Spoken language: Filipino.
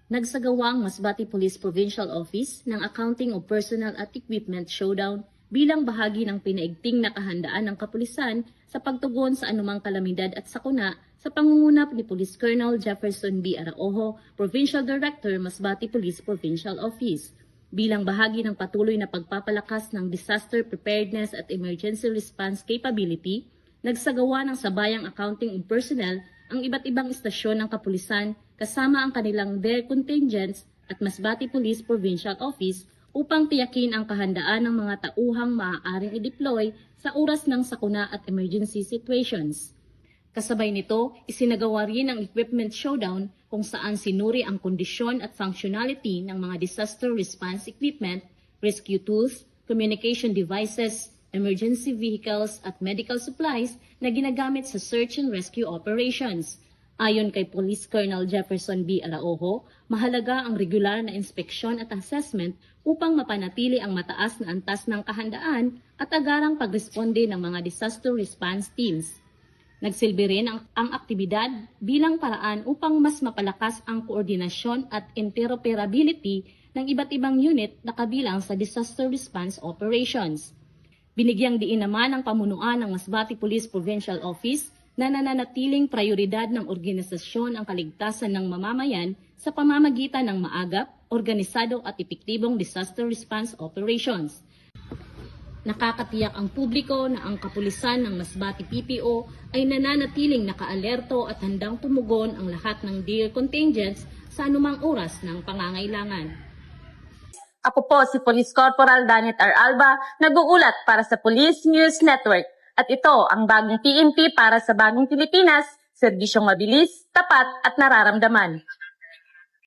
Nagsagawa ang Masbate Police Provincial Office ng Accounting of Personnel at Equipment Showdown bilang bahagi ng pinaigting na kahandaan ng kapulisan sa pagtugon sa anumang kalamidad at sakuna sa pangunguna ni Police Colonel Jefferson B. Araujo, Provincial Director, Masbate Police Provincial Office. Bilang bahagi ng patuloy na pagpapalakas ng disaster preparedness at emergency response capability, nagsagawa ng sabayang accounting of personnel ang iba't ibang istasyon ng kapulisan kasama ang kanilang their contingents at Masbate Police Provincial Office upang tiyakin ang kahandaan ng mga tauhang maaaring i-deploy sa oras ng sakuna at emergency situations. Kasabay nito, isinagawa rin ang equipment showdown kung saan sinuri ang kondisyon at functionality ng mga disaster response equipment, rescue tools, communication devices, emergency vehicles at medical supplies na ginagamit sa search and rescue operations. Ayon kay Police Colonel Jefferson B. Araujo, mahalaga ang regular na inspeksyon at assessment upang mapanatili ang mataas na antas ng kahandaan at agarang pagresponde ng mga disaster response teams. Nagsilbi rin ang aktibidad bilang paraan upang mas mapalakas ang koordinasyon at interoperability ng iba't ibang unit na kabilang sa disaster response operations. Binigyang diin naman ang pamunuan ng Masbate Police Provincial Office na nananatiling prioridad ng organisasyon ang kaligtasan ng mamamayan sa pamamagitan ng maagap, organisado at epektibong disaster response operations. Nakakatiyak ang publiko na ang kapulisan ng Masbate PPO ay nananatiling nakaalerto at handang tumugon ang lahat ng DIR contingents sa anumang oras ng pangangailangan. Ako po si Police Corporal Danet R. Alba, nag-uulat para sa Police News Network. At ito ang bagong PNP para sa bagong Pilipinas, serbisyong mabilis, tapat at nararamdaman.